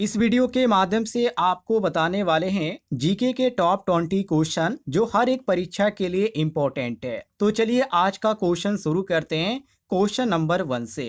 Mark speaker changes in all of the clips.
Speaker 1: इस वीडियो के माध्यम से आपको बताने वाले हैं जीके के टॉप 20 क्वेश्चन जो हर एक परीक्षा के लिए इम्पोर्टेंट है। तो चलिए आज का क्वेश्चन शुरू करते हैं क्वेश्चन नंबर 1 से।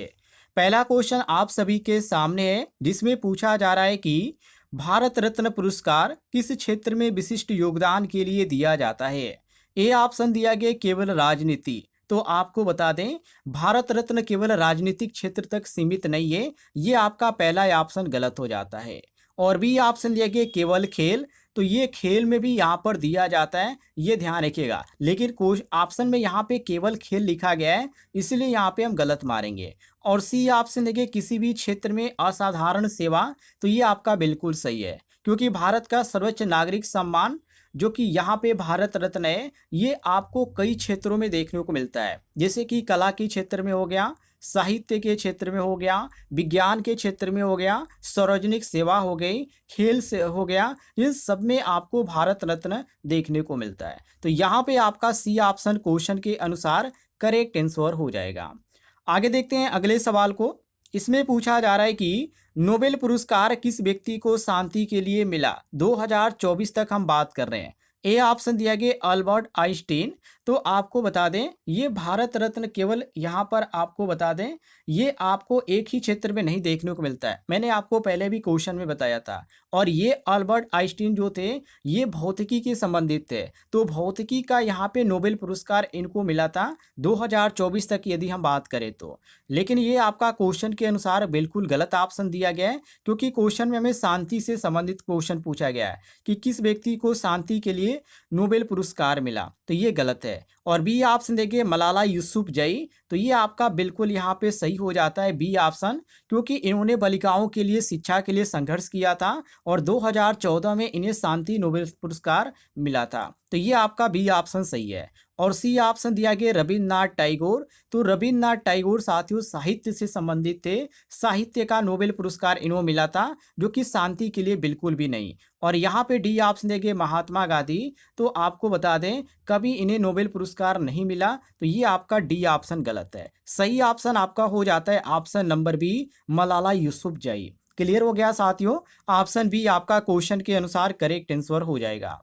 Speaker 1: पहला क्वेश्चन आप सभी के सामने है जिसमें पूछा जा रहा है कि भारत रत्न पुरस्कार किस क्षेत्र में विशिष्ट योगदान के लिए दिया जाता है। ए ऑप्शन दिया गया केवल राजनीति। तो आपको बता दें भारत रत्न केवल राजनीतिक क्षेत्र तक सीमित नहीं है, ये आपका पहला ऑप्शन गलत हो जाता है। और बी ऑप्शन दिया गया केवल खेल। तो ये खेल में भी यहाँ पर दिया जाता है, ये ध्यान रखिएगा। लेकिन ऑप्शन में यहाँ पे केवल खेल लिखा गया है, इसलिए यहाँ पे हम गलत मारेंगे। और सी ऑप्शन देखिए किसी भी क्षेत्र में असाधारण सेवा। तो ये आपका बिल्कुल सही है, क्योंकि भारत का सर्वोच्च नागरिक सम्मान जो कि यहाँ पे भारत रत्न है, ये आपको कई क्षेत्रों में देखने को मिलता है। जैसे कि कला के क्षेत्र में हो गया, साहित्य के क्षेत्र में हो गया, विज्ञान के क्षेत्र में हो गया, सार्वजनिक सेवा हो गई, खेल से हो गया, इन सब में आपको भारत रत्न देखने को मिलता है। तो यहाँ पे आपका सी ऑप्शन क्वेश्चन के अनुसार करेक्ट आंसर हो जाएगा। आगे देखते हैं अगले सवाल को। इसमें पूछा जा रहा है कि नोबेल पुरस्कार किस व्यक्ति को शांति के लिए मिला। 2024 तक हम बात कर रहे हैं। ए ऑप्शन दिया गया अल्बर्ट आइंस्टीन। तो आपको बता दें ये भारत रत्न केवल यहाँ पर आपको बता दें ये आपको एक ही क्षेत्र में नहीं देखने को मिलता है, मैंने आपको पहले भी क्वेश्चन में बताया था। और ये अल्बर्ट आइंस्टीन जो थे ये भौतिकी के संबंधित थे। तो भौतिकी का यहाँ पे नोबेल पुरस्कार इनको मिला था 2024 तक यदि हम बात करें तो। लेकिन ये आपका क्वेश्चन के अनुसार बिल्कुल गलत ऑप्शन दिया गया है, क्योंकि क्वेश्चन में हमें शांति से संबंधित क्वेश्चन पूछा गया है कि किस व्यक्ति को शांति के लिए नोबेल पुरस्कार मिला। तो ये गलत है। और बी ऑप्शन देखिए मलाला यूसुफजई। तो ये आपका बिल्कुल यहाँ पे सही हो जाता है बी ऑप्शन, क्योंकि इन्होंने बालिकाओं के लिए शिक्षा के लिए संघर्ष किया था और 2014 में इन्हें शांति नोबेल पुरस्कार मिला था। तो ये आपका बी ऑप्शन सही है। और सी ऑप्शन दिया गया रविन्द्रनाथ टैगोर। तो रविन्द्रनाथ टैगोर साथियों साहित्य से संबंधित थे, साहित्य का नोबेल पुरस्कार इन्हों मिला था, जो कि शांति के लिए बिल्कुल भी नहीं। और यहाँ पे डी ऑप्शन देंगे महात्मा गांधी। तो आपको बता दें कभी इन्हें नोबेल पुरस्कार नहीं मिला। तो ये आपका डी ऑप्शन गलत है। सही ऑप्शन आपका हो जाता है option number B Malala Yousafzai. Clear हो गया साथियों, ऑप्शन बी आपका क्वेश्चन के अनुसार करेक्ट आंसर हो जाएगा।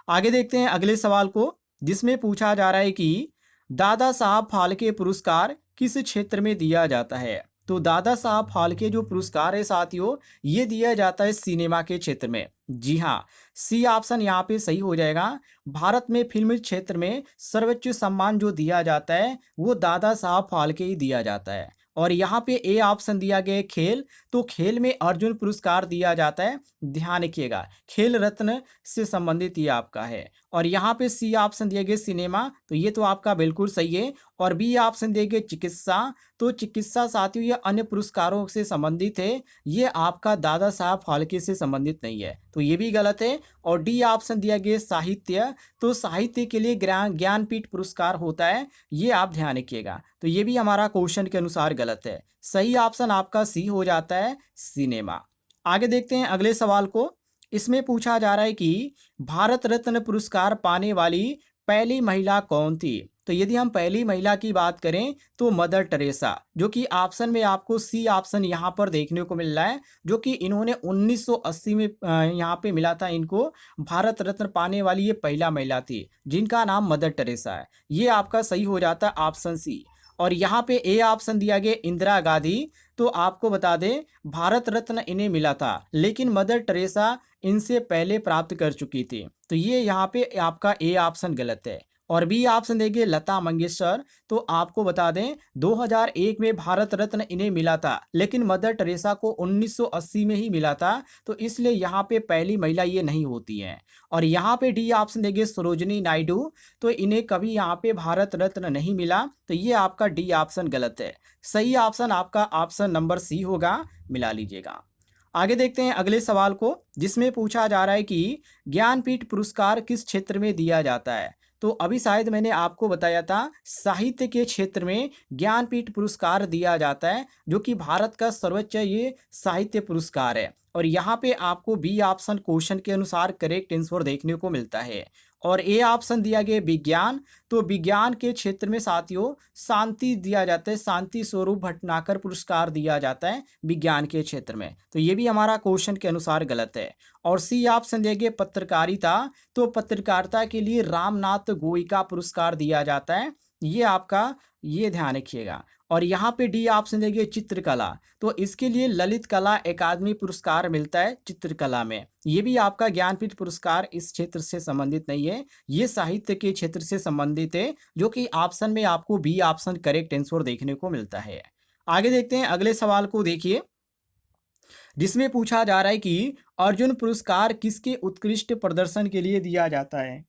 Speaker 1: आगे देखते हैं अगले सवाल को, जिसमें पूछा जा रहा है कि दादा साहब फाल्के पुरस्कार किस क्षेत्र में दिया जाता है। तो दादा साहब फाल्के जो पुरस्कार है साथियों ये दिया जाता है सिनेमा के क्षेत्र में। जी हाँ, सी ऑप्शन यहाँ पे सही हो जाएगा। भारत में फिल्म क्षेत्र में सर्वोच्च सम्मान जो दिया जाता है वो दादा साहब फाल्के ही दिया जाता है। और यहाँ पे ए ऑप्शन दिया गया है खेल। तो खेल में अर्जुन पुरस्कार दिया जाता है, ध्यान रखिएगा खेल रत्न से संबंधित ये आपका है। और यहाँ पे सी ऑप्शन दिया गया सिनेमा। तो ये तो आपका बिल्कुल सही है। और बी ऑप्शन दिया गया चिकित्सा। तो चिकित्सा साथियों ये अन्य पुरस्कारों से संबंधित है, ये आपका दादा साहब फाल्के से संबंधित नहीं है, तो ये भी गलत है। और डी ऑप्शन दिया गया साहित्य। तो साहित्य के लिए ज्ञानपीठ पुरस्कार होता है, ये आप ध्यान रखिएगा। तो ये भी हमारा क्वेश्चन के अनुसार गलत है। सही ऑप्शन आपका सी हो जाता है सिनेमा। आगे देखते हैं अगले सवाल को। इसमें पूछा जा रहा है कि भारत रत्न पुरस्कार पाने वाली पहली महिला कौन थी। तो यदि हम पहली महिला की बात करें तो मदर टेरेसा, जो कि ऑप्शन में आपको सी ऑप्शन यहाँ पर देखने को मिल रहा है, जो कि इन्होंने 1980 में यहाँ पे मिला था इनको। भारत रत्न पाने वाली ये पहला महिला थी जिनका नाम मदर टेरेसा है। ये आपका सही हो जाता है ऑप्शन सी। और यहाँ पे ए ऑप्शन दिया गया इंदिरा गांधी। तो आपको बता दें भारत रत्न इन्हें मिला था, लेकिन मदर टेरेसा इनसे पहले प्राप्त कर चुकी थी। तो ये यहाँ पे आपका ए ऑप्शन गलत है। और बी ऑप्शन देंगे लता मंगेशकर। तो आपको बता दें 2001 में भारत रत्न इन्हें मिला था, लेकिन मदर टेरेसा को 1980 में ही मिला था। तो इसलिए यहाँ पे पहली महिला ये नहीं होती है। और यहाँ पे डी ऑप्शन देंगे सरोजिनी नायडू। तो इन्हें कभी यहाँ पे भारत रत्न नहीं मिला। तो ये आपका डी ऑप्शन गलत है। सही ऑप्शन आपका ऑप्शन नंबर सी होगा, मिला लीजिएगा। आगे देखते हैं अगले सवाल को, जिसमें पूछा जा रहा है कि ज्ञानपीठ पुरस्कार किस क्षेत्र में दिया जाता है। तो अभी शायद मैंने आपको बताया था साहित्य के क्षेत्र में ज्ञानपीठ पुरस्कार दिया जाता है, जो कि भारत का सर्वोच्च ये साहित्य पुरस्कार है। और यहाँ पे आपको बी ऑप्शन क्वेश्चन के अनुसार करेक्ट आंसर देखने को मिलता है। और ए ऑप्शन दिया गया विज्ञान, तो विज्ञान के क्षेत्र में साथियों शांति दिया जाता है, शांति स्वरूप भटनागर पुरस्कार दिया जाता है विज्ञान के क्षेत्र में। तो ये भी हमारा क्वेश्चन के अनुसार गलत है। और सी ऑप्शन दिया गया पत्रकारिता, तो पत्रकारिता के लिए रामनाथ गोयिका पुरस्कार दिया जाता है, ये आपका ये ध्यान रखिएगा। और यहाँ पे डी ऑप्शन दिया गया चित्रकला, तो इसके लिए ललित कला अकादमी पुरस्कार मिलता है चित्रकला में। ये भी आपका ज्ञानपीठ पुरस्कार इस क्षेत्र से संबंधित नहीं है, ये साहित्य के क्षेत्र से संबंधित है, जो कि ऑप्शन में आपको बी ऑप्शन करेक्ट आंसर देखने को मिलता है। आगे देखते हैं अगले सवाल को, देखिए जिसमें पूछा जा रहा है कि अर्जुन पुरस्कार किसके उत्कृष्ट प्रदर्शन के लिए दिया जाता है।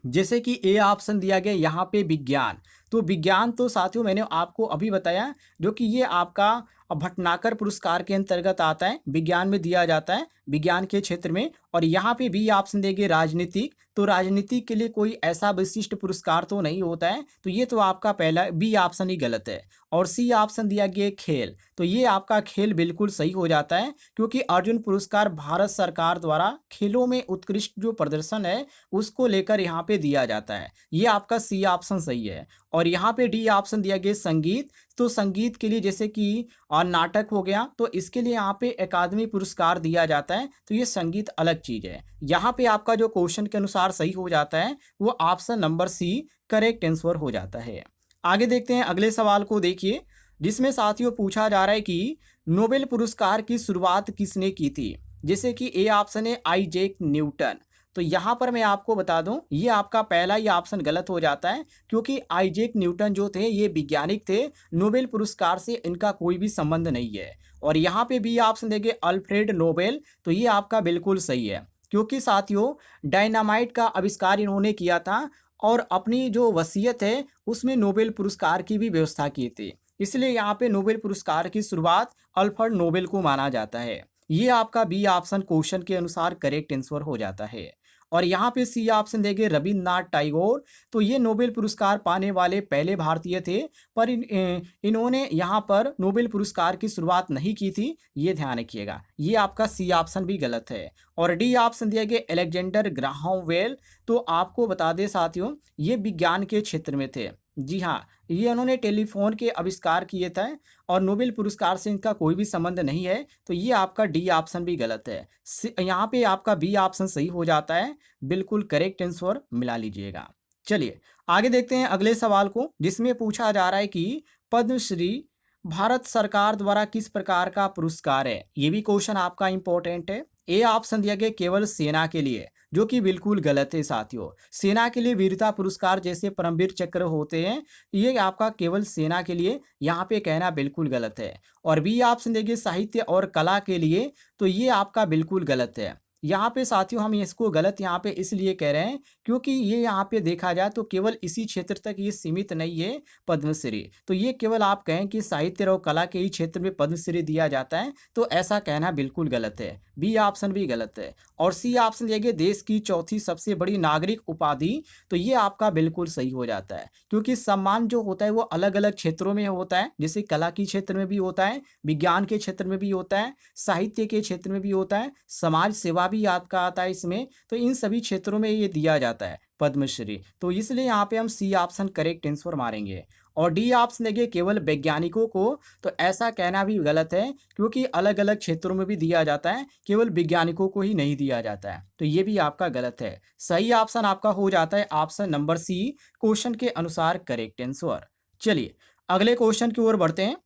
Speaker 1: जैसे कि ए ऑप्शन दिया गया यहाँ पे विज्ञान, तो विज्ञान तो साथियों मैंने आपको अभी बताया, जो कि ये आपका भटनागर पुरस्कार के अंतर्गत आता है, विज्ञान में दिया जाता है विज्ञान के क्षेत्र में। और यहाँ पे बी ऑप्शन देंगे राजनीतिक, तो राजनीतिक के लिए कोई ऐसा विशिष्ट पुरस्कार तो नहीं होता है, तो ये तो आपका पहला बी ऑप्शन ही गलत है। और सी ऑप्शन दिया गया खेल, तो ये आपका खेल बिल्कुल सही हो जाता है, क्योंकि अर्जुन पुरस्कार भारत सरकार द्वारा खेलों में उत्कृष्ट जो प्रदर्शन है उसको लेकर यहाँ पे दिया जाता है, ये आपका सी ऑप्शन सही है। और यहाँ पे डी ऑप्शन दिया गया संगीत, तो संगीत के लिए जैसे कि नाटक हो गया, तो इसके लिए यहाँ पे अकादमी पुरस्कार दिया जाता है, तो ये संगीत अलग चीज है। यहाँ पे आपका जो क्वेश्चन के अनुसार सही हो जाता है वो option number C correct answer हो जाता है। आगे देखते हैं अगले सवाल को, देखिए जिसमें साथियों पूछा जा रहा है कि नोबेल पुरस्कार की शुरुआत किसने की थी। जैसे कि ए ऑप्शन है आइजैक न्यूटन, तो यहाँ पर मैं आपको बता दूं ये आपका पहला ही ऑप्शन गलत हो जाता है, क्योंकि आइजैक न्यूटन जो थे ये वैज्ञानिक थे, नोबेल पुरस्कार से इनका कोई भी संबंध नहीं है। और यहाँ पे बी ऑप्शन देंगे अल्फ्रेड नोबेल, तो ये आपका बिल्कुल सही है, क्योंकि साथियों डायनामाइट का आविष्कार इन्होंने किया था और अपनी जो वसीयत है उसमें नोबेल पुरस्कार की भी व्यवस्था की थी, इसलिए यहाँ पे नोबेल पुरस्कार की शुरुआत अल्फ्रेड नोबेल को माना जाता है। ये आपका बी ऑप्शन क्वेश्चन के अनुसार करेक्ट आंसर हो जाता है। और यहाँ पे सी ऑप्शन देंगे रविन्द्रनाथ टैगोर, तो ये नोबेल पुरस्कार पाने वाले पहले भारतीय थे, पर इन्होंने यहाँ पर नोबेल पुरस्कार की शुरुआत नहीं की थी, ये ध्यान रखिएगा, ये आपका सी ऑप्शन भी गलत है। और डी ऑप्शन दिया गया अलेक्जेंडर ग्राहम बेल, तो आपको बता दें साथियों ये विज्ञान के क्षेत्र में थे, जी हाँ, ये उन्होंने टेलीफोन के आविष्कार किए थे और नोबेल पुरस्कार से इनका कोई भी संबंध नहीं है, तो ये आपका डी ऑप्शन भी गलत है। यहाँ पे आपका बी ऑप्शन सही हो जाता है, बिल्कुल करेक्ट आंसर मिला लीजिएगा। चलिए आगे देखते हैं अगले सवाल को, जिसमें पूछा जा रहा है कि पद्मश्री भारत सरकार द्वारा किस प्रकार का पुरस्कार है। ये भी क्वेश्चन आपका इंपॉर्टेंट है। ए ऑप्शन दिया गया केवल सेना के लिए, जो कि बिल्कुल गलत है साथियों। सेना के लिए वीरता पुरस्कार जैसे परमवीर चक्र होते हैं, ये आपका केवल सेना के लिए, यहाँ पे कहना बिल्कुल गलत है। और बी ऑप्शन देखिए साहित्य और कला के लिए, तो ये आपका बिल्कुल गलत है। यहाँ पे साथियों हम इसको गलत यहाँ पे इसलिए कह रहे हैं क्योंकि ये यहाँ पे देखा जाए तो केवल इसी क्षेत्र तक ये सीमित नहीं है पद्मश्री, तो ये केवल आप कहें कि साहित्य और कला के ही क्षेत्र में पद्मश्री दिया जाता है, तो ऐसा कहना बिल्कुल गलत है, बी ऑप्शन भी गलत है। और सी ऑप्शन दिया गया देश की चौथी सबसे बड़ी नागरिक उपाधि, तो ये आपका बिल्कुल सही हो जाता है, क्योंकि सम्मान जो होता है वो अलग अलग क्षेत्रों में होता है, जैसे कला के क्षेत्र में भी होता है, विज्ञान के क्षेत्र में भी होता है, साहित्य के क्षेत्र में भी होता है, समाज सेवा भी आपका आता है इसमें, तो इन सभी क्षेत्रों में ये दिया जाता है पद्मश्री, तो इसलिए यहाँ पे हम सी ऑप्शन करेक्ट आंसर मारेंगे। और डी ऑप्शन देंगे केवल वैज्ञानिकों को, तो ऐसा कहना भी गलत है, क्योंकि अलग अलग क्षेत्रों में भी दिया जाता है, केवल वैज्ञानिकों को ही नहीं दिया जाता है, तो ये भी आपका गलत है। सही ऑप्शन आपका हो जाता है ऑप्शन नंबर सी क्वेश्चन के अनुसार करेक्ट आंसर। चलिए अगले क्वेश्चन की ओर बढ़ते हैं।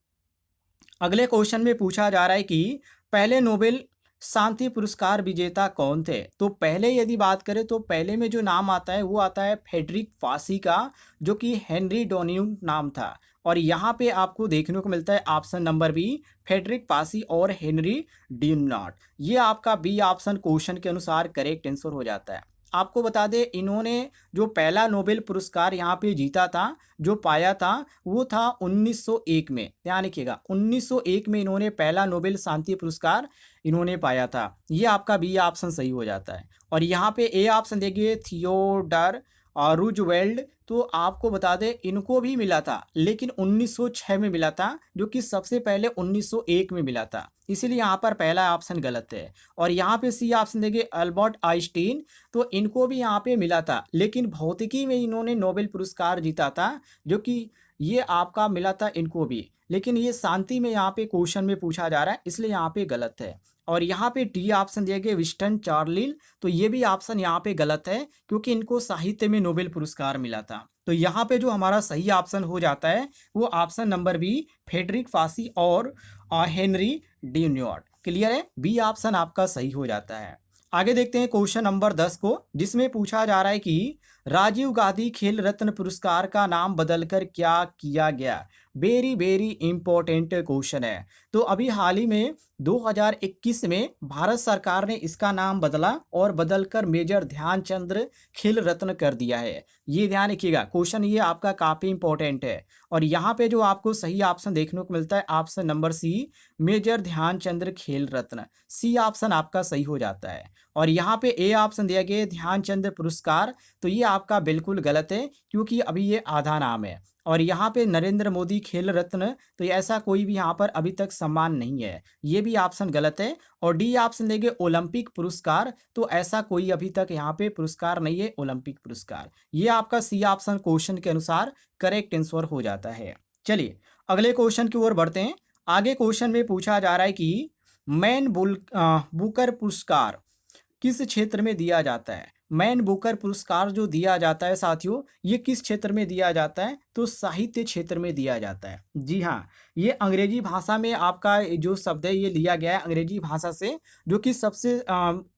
Speaker 1: अगले क्वेश्चन में पूछा जा रहा है कि पहले नोबेल शांति पुरस्कार विजेता कौन थे। तो पहले यदि बात करें तो पहले में जो नाम आता है वो आता है फ्रेडरिक फासी का, जो कि हेनरी डोनियूम नाम था। और यहाँ पे आपको देखने को मिलता है ऑप्शन नंबर बी फ्रेडरिक फासी और हेनरी ड्यूनाट, ये आपका बी ऑप्शन क्वेश्चन के अनुसार करेक्ट आंसर हो जाता है। आपको बता दें इन्होंने जो पहला नोबेल पुरस्कार यहाँ पे जीता था, जो पाया था, वो था 1901 में, ध्यान रखिएगा 1901 में इन्होंने पहला नोबेल शांति पुरस्कार इन्होंने पाया था, ये आपका बी ऑप्शन सही हो जाता है। और यहाँ पे ए ऑप्शन देखिए थियोडर रूजवेल्ट, तो आपको बता दें इनको भी मिला था, लेकिन 1906 में मिला था, जो कि सबसे पहले 1901 में मिला था। इसीलिए यहाँ पर पहला ऑप्शन गलत है। और यहाँ पे सी ऑप्शन देखिए अल्बर्ट आइंस्टीन, तो इनको भी यहाँ पे मिला था, लेकिन भौतिकी में इन्होंने नोबेल पुरस्कार जीता था, जो कि ये आपका मिला था इनको भी, लेकिन ये शांति में यहाँ पे क्वेश्चन में पूछा जा रहा है, इसलिए यहाँ पे गलत है। और यहाँ पे डी ऑप्शन दिया गया विंस्टन चार्लिल, तो ये भी ऑप्शन यहाँ पे गलत है, क्योंकि इनको साहित्य में नोबेल पुरस्कार मिला था। तो यहाँ पे जो हमारा सही ऑप्शन हो जाता है वो ऑप्शन नंबर बी, फ्रेडरिक फासी और हेनरी ड्यून्योट। क्लियर है, बी ऑप्शन आपका सही हो जाता है। आगे देखते हैं क्वेश्चन नंबर 10 को, जिसमें पूछा जा रहा है कि राजीव गांधी खेल रत्न पुरस्कार का नाम बदलकर क्या किया गया। वेरी वेरी इंपॉर्टेंट क्वेश्चन है। तो अभी हाल ही में 2021 में भारत सरकार ने इसका नाम बदला और बदलकर मेजर ध्यानचंद खेल रत्न कर दिया है। ये ध्यान रखिएगा, क्वेश्चन ये आपका काफी इंपॉर्टेंट है। और यहाँ पे जो आपको सही ऑप्शन देखने को मिलता है option number C, Major Dhyan Chand Khel Ratna. C option आपका सही हो जाता है। और यहाँ पे ए ऑप्शन दिया गया ध्यानचंद पुरस्कार, तो ये आपका बिल्कुल गलत है, क्योंकि अभी ये आधा नाम है। और यहाँ पे नरेंद्र मोदी खेल रत्न, तो ऐसा कोई भी यहाँ पर अभी तक सम्मान नहीं है, ये भी ऑप्शन गलत है। और डी ऑप्शन देंगे ओलंपिक पुरस्कार, तो ऐसा कोई अभी तक यहाँ पे पुरस्कार नहीं है ओलंपिक पुरस्कार। ये आपका सी ऑप्शन क्वेश्चन के अनुसार करेक्ट आंसर हो जाता है। चलिए अगले क्वेश्चन की ओर बढ़ते हैं। आगे क्वेश्चन में पूछा जा रहा है कि बुकर पुरस्कार किस क्षेत्र में दिया जाता है। मैन बुकर पुरस्कार जो दिया जाता है साथियों, ये किस क्षेत्र में दिया जाता है, तो साहित्य क्षेत्र में दिया जाता है। जी हाँ, ये अंग्रेजी भाषा में आपका जो शब्द है ये लिया गया है अंग्रेजी भाषा से, जो कि सबसे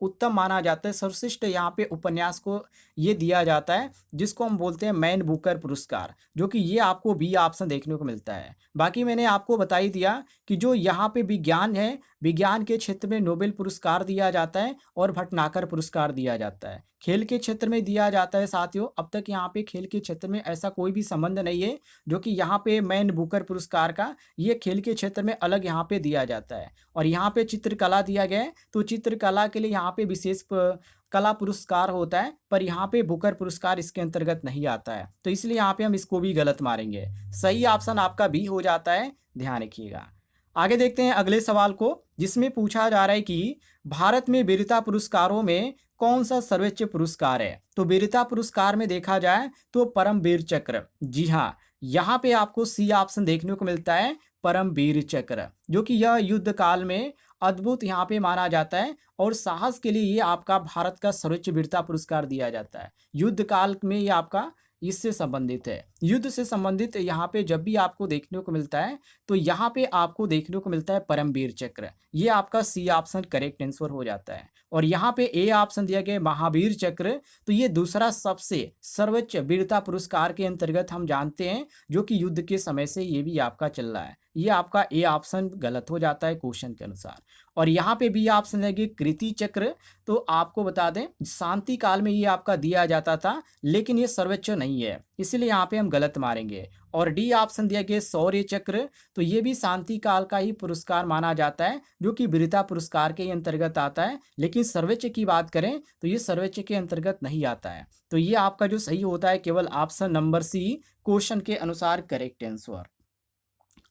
Speaker 1: उत्तम माना जाता है, सर्वश्रेष्ठ यहाँ पे उपन्यास को ये दिया जाता है, जिसको हम बोलते हैं मैन बुकर पुरस्कार, जो कि ये आपको बी ऑप्शन देखने को मिलता है। बाकी मैंने आपको बता ही दिया कि जो यहाँ पे विज्ञान है, विज्ञान के क्षेत्र में नोबेल पुरस्कार दिया जाता है और भटनागर पुरस्कार दिया जाता है। खेल के क्षेत्र में दिया जाता है साथियों, अब तक यहाँ पे खेल के क्षेत्र में ऐसा कोई भी संबंध नहीं है, जो कि यहाँ पे मैन बुकर पुरस्कार का ये खेल के क्षेत्र में अलग यहाँ पे दिया जाता है। और यहाँ पे चित्रकला दिया गया है, तो चित्रकला के लिए यहाँ पे विशेष कला पुरस्कार होता है, पर यहाँ पे बुकर पुरस्कार इसके अंतर्गत नहीं आता है, तो इसलिए यहाँ पे हम इसको भी गलत मारेंगे। सही ऑप्शन आपका बी हो जाता है, ध्यान रखिएगा। आगे देखते हैं अगले सवाल को, जिसमें पूछा जा रहा है कि भारत में वीरता पुरस्कारों में कौन सा सर्वोच्च पुरस्कार है। तो वीरता पुरस्कार में देखा जाए तो परमवीर चक्र। जी हाँ, यहाँ पे आपको सी ऑप्शन देखने को मिलता है, परमवीर चक्र, जो कि यह युद्ध काल में अद्भुत यहाँ पे माना जाता है और साहस के लिए ये आपका भारत का सर्वोच्च वीरता पुरस्कार दिया जाता है। युद्ध काल में ये आपका इससे संबंधित है, युद्ध से संबंधित यहाँ पे जब भी आपको देखने को मिलता है, तो यहाँ पे आपको देखने को मिलता है परमवीर चक्र। ये आपका सी ऑप्शन करेक्ट आंसर हो जाता है। और यहाँ पे ए ऑप्शन दिया गया महावीर चक्र, तो ये दूसरा सबसे सर्वोच्च वीरता पुरस्कार के अंतर्गत हम जानते हैं, जो कि युद्ध के समय से ये भी आपका चल रहा है। ये आपका ए ऑप्शन गलत हो जाता है क्वेश्चन के अनुसार। और यहाँ पे बी ऑप्शन है कृति चक्र, तो आपको बता दें शांति काल में ये आपका दिया जाता था, लेकिन ये सर्वोच्च नहीं है, इसलिए यहाँ पे हम गलत मारेंगे। और डी ऑप्शन दिया गया शौर्य चक्र, तो ये भी शांति काल का ही पुरस्कार माना जाता है, जो कि वीरता पुरस्कार के अंतर्गत आता है, लेकिन सर्वोच्च की बात करें तो ये सर्वोच्च के अंतर्गत नहीं आता है। तो ये आपका जो सही होता है केवल ऑप्शन नंबर सी क्वेश्चन के अनुसार करेक्ट आंसर।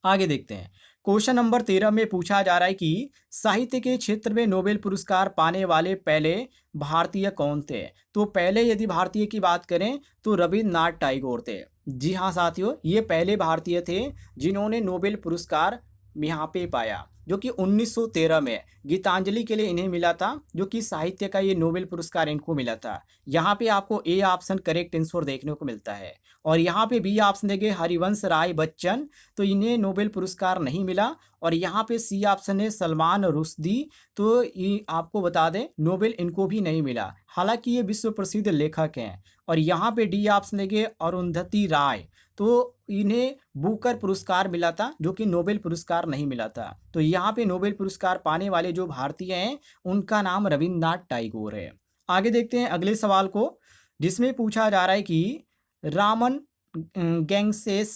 Speaker 1: आगे देखते हैं क्वेश्चन नंबर 13 में पूछा जा रहा है कि साहित्य के क्षेत्र में नोबेल पुरस्कार पाने वाले पहले भारतीय कौन थे। तो पहले यदि भारतीय की बात करें तो रविन्द्रनाथ टैगोर थे। जी हाँ साथियों, ये पहले भारतीय थे जिन्होंने नोबेल पुरस्कार यहाँ पे पाया, जो कि 1913 में गीतांजलि के लिए इन्हें मिला था, जो कि साहित्य का ये नोबेल पुरस्कार इनको मिला था। यहाँ पे आपको ए ऑप्शन करेक्ट आंसर देखने को मिलता है। और यहाँ पे बी ऑप्शन देंगे हरिवंश राय बच्चन, तो इन्हें नोबेल पुरस्कार नहीं मिला। और यहाँ पे सी ऑप्शन है सलमान रुश्दी, तो ये आपको बता दें नोबेल इनको भी नहीं मिला, हालांकि ये विश्व प्रसिद्ध लेखक हैं। और यहाँ पे डी ऑप्शन देंगे अरुंधति राय, तो इन्हें बुकर पुरस्कार मिला था, जो कि नोबेल पुरस्कार नहीं मिला था। तो यहाँ पे नोबेल पुरस्कार पाने वाले जो भारतीय हैं उनका नाम रविन्द्रनाथ टैगोर है। आगे देखते हैं अगले सवाल को, जिसमें पूछा जा रहा है कि रामन गैंगसेस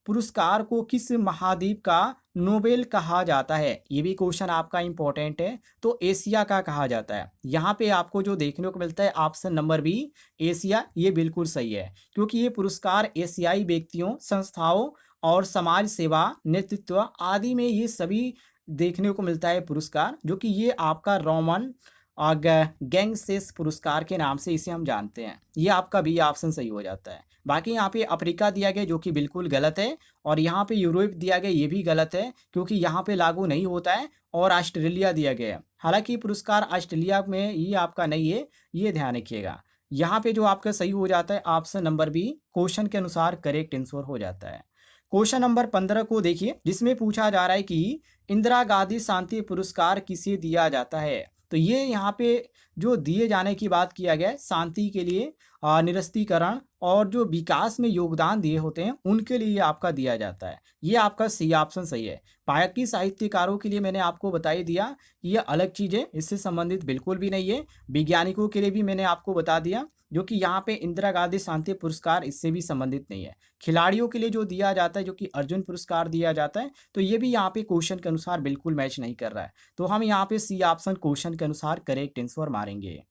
Speaker 1: पुरस्कार को किस महाद्वीप का नोबेल कहा जाता है? ये भी क्वेश्चन आपका इंपॉर्टेंट है। तो एशिया का कहा जाता है। यहाँ पे आपको जो देखने को मिलता है ऑप्शन नंबर बी, एशिया, ये बिल्कुल सही है, क्योंकि ये पुरस्कार एशियाई व्यक्तियों, संस्थाओं और समाज सेवा, नेतृत्व आदि में ये सभी देखने को मिलता है पुरस्कार, जो कि ये आपका रोमन गैंगसेस पुरस्कार के नाम से इसे हम जानते हैं। ये आपका बी ऑप्शन सही हो जाता है। बाकी यहाँ पे अफ्रीका दिया गया जो कि बिल्कुल गलत है, और यहाँ पे यूरोप दिया गया ये भी गलत है, क्योंकि यहाँ पे लागू नहीं होता है, और ऑस्ट्रेलिया दिया गया है। हालांकि पुरस्कार ऑस्ट्रेलिया में ये आपका नहीं है, ये ध्यान रखिएगा। यहाँ पे जो आपका सही हो जाता है ऑप्शन नंबर बी, क्वेश्चन के अनुसार करेक्ट आंसर हो जाता है। क्वेश्चन नंबर 15 को देखिए, जिसमें पूछा जा रहा है कि इंदिरा गांधी शांति पुरस्कार किसे दिया जाता है? तो ये यहाँ पे जो दिए जाने की बात किया गया है, शांति के लिए, निरस्त्रीकरण और जो विकास में योगदान दिए होते हैं उनके लिए ये आपका दिया जाता है। ये आपका सी ऑप्शन सही है। बाकी साहित्यकारों के लिए मैंने आपको बता ही दिया, ये अलग चीज़ है, इससे संबंधित बिल्कुल भी नहीं है। वैज्ञानिकों के लिए भी मैंने आपको बता दिया, जो कि यहाँ पे इंदिरा गांधी शांति पुरस्कार इससे भी संबंधित नहीं है। खिलाड़ियों के लिए जो दिया जाता है, जो कि अर्जुन पुरस्कार दिया जाता है, तो ये भी यहाँ पे क्वेश्चन के अनुसार बिल्कुल मैच नहीं कर रहा है। तो हम यहाँ पे सी ऑप्शन क्वेश्चन के अनुसार करेक्ट आंसर मारेंगे।